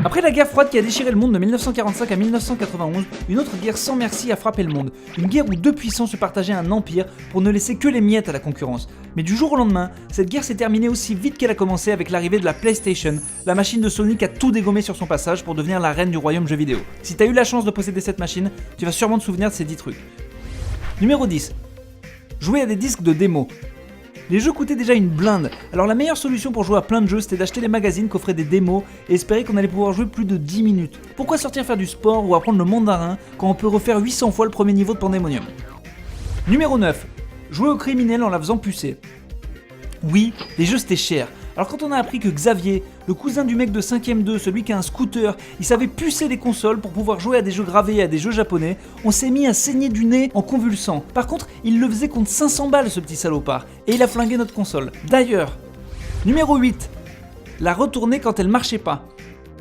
Après la guerre froide qui a déchiré le monde de 1945 à 1991, une autre guerre sans merci a frappé le monde. Une guerre où deux puissants se partageaient un empire pour ne laisser que les miettes à la concurrence. Mais du jour au lendemain, cette guerre s'est terminée aussi vite qu'elle a commencé avec l'arrivée de la PlayStation, la machine de Sony qui a tout dégommé sur son passage pour devenir la reine du royaume jeux vidéo. Si t'as eu la chance de posséder cette machine, tu vas sûrement te souvenir de ces 10 trucs. Numéro 10. Jouer à des disques de démo. Les jeux coûtaient déjà une blinde, alors la meilleure solution pour jouer à plein de jeux c'était d'acheter les magazines qui offraient des démos et espérer qu'on allait pouvoir jouer plus de 10 minutes. Pourquoi sortir faire du sport ou apprendre le mandarin quand on peut refaire 800 fois le premier niveau de Pandemonium? Numéro 9. Jouer au criminel en la faisant pucer. Oui, les jeux c'était cher. Alors quand on a appris que Xavier, le cousin du mec de 5ème 2, celui qui a un scooter, il savait pucer les consoles pour pouvoir jouer à des jeux gravés et à des jeux japonais, on s'est mis à saigner du nez en convulsant. Par contre, il le faisait contre 500 balles ce petit salopard, et il a flingué notre console. D'ailleurs, numéro 8, la retourner quand elle marchait pas.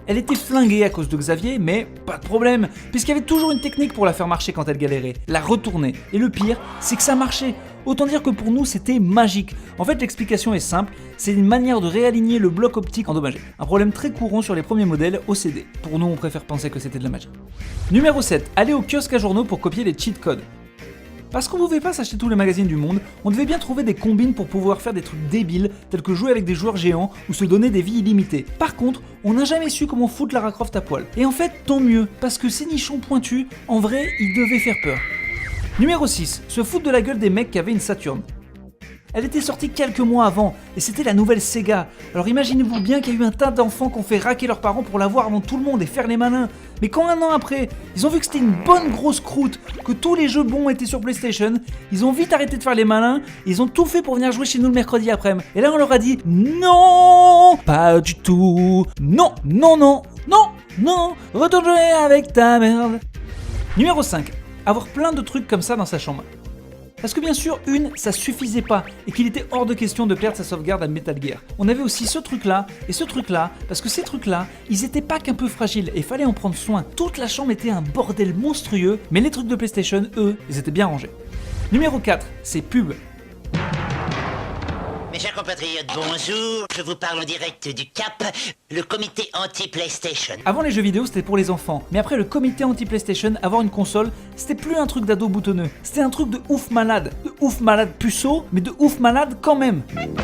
Elle était flinguée à cause de Xavier, mais pas de problème, puisqu'il y avait toujours une technique pour la faire marcher quand elle galérait, la retourner. Et le pire, c'est que ça marchait. Autant dire que pour nous, c'était magique. En fait, l'explication est simple, c'est une manière de réaligner le bloc optique endommagé. Un problème très courant sur les premiers modèles OCD. Pour nous, on préfère penser que c'était de la magie. Numéro 7, aller au kiosque à journaux pour copier les cheat codes. Parce qu'on pouvait pas s'acheter tous les magazines du monde, on devait bien trouver des combines pour pouvoir faire des trucs débiles, tels que jouer avec des joueurs géants ou se donner des vies illimitées. Par contre, on n'a jamais su comment foutre Lara Croft à poil. Et en fait, tant mieux, parce que ces nichons pointus, en vrai, ils devaient faire peur. Numéro 6, se foutre de la gueule des mecs qui avaient une Saturn. Elle était sortie quelques mois avant, et c'était la nouvelle Sega. Alors imaginez-vous bien qu'il y a eu un tas d'enfants qui ont fait raquer leurs parents pour l'avoir avant tout le monde et faire les malins. Mais quand un an après, ils ont vu que c'était une bonne grosse croûte, que tous les jeux bons étaient sur PlayStation, ils ont vite arrêté de faire les malins, et ils ont tout fait pour venir jouer chez nous le mercredi après-midi. Et là on leur a dit non, pas du tout, non, non, non, non, non, retourne jouer avec ta merde. Numéro 5, avoir plein de trucs comme ça dans sa chambre. Parce que bien sûr, ça suffisait pas, et qu'il était hors de question de perdre sa sauvegarde à Metal Gear. On avait aussi ce truc-là, et ce truc-là, parce que ces trucs-là, ils étaient pas qu'un peu fragiles, et fallait en prendre soin. Toute la chambre était un bordel monstrueux, mais les trucs de PlayStation, eux, ils étaient bien rangés. Numéro 4, c'est pub. Mes chers compatriotes, bonjour, je vous parle en direct du CAP, le comité anti-PlayStation. Avant les jeux vidéo c'était pour les enfants, mais après le comité anti-PlayStation, avoir une console, c'était plus un truc d'ado boutonneux, c'était un truc de ouf malade puceau, mais de ouf malade quand même.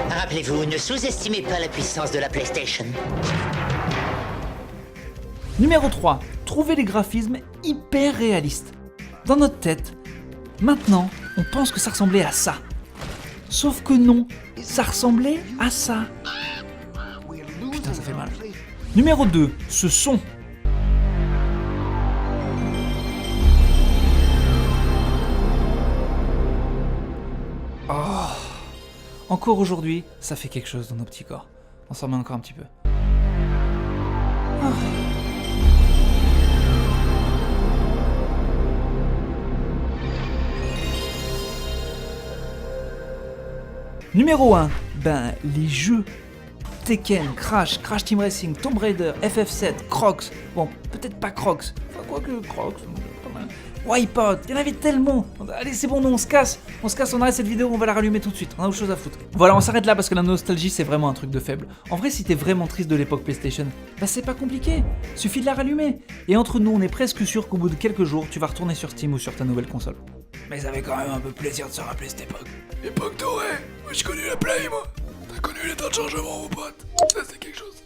Rappelez-vous, ne sous-estimez pas la puissance de la PlayStation. Numéro 3, trouver les graphismes hyper réalistes. Dans notre tête, maintenant, on pense que ça ressemblait à ça. Sauf que non, ça ressemblait à ça. Putain, ça fait mal. Numéro 2, ce son. Oh. Encore aujourd'hui, ça fait quelque chose dans nos petits corps. On s'en remet encore un petit peu. Oh. Numéro 1, les jeux. Tekken, Crash Team Racing, Tomb Raider, FF7, Crocs. Bon, peut-être pas Crocs. Enfin, quoi que Crocs, pas mal. Wipeout, il y en avait tellement. Allez, c'est bon, nous on se casse, on arrête cette vidéo, on va la rallumer tout de suite. On a autre chose à foutre. Voilà, on s'arrête là parce que la nostalgie c'est vraiment un truc de faible. En vrai, si t'es vraiment triste de l'époque PlayStation, c'est pas compliqué. Suffit de la rallumer. Et entre nous, on est presque sûr qu'au bout de quelques jours, tu vas retourner sur Steam ou sur ta nouvelle console. Mais ça fait quand même un peu plaisir de se rappeler cette époque. Époque dorée. Moi j'ai connu la Play, moi. T'as connu les temps de chargement, mon pote. Ça c'est quelque chose.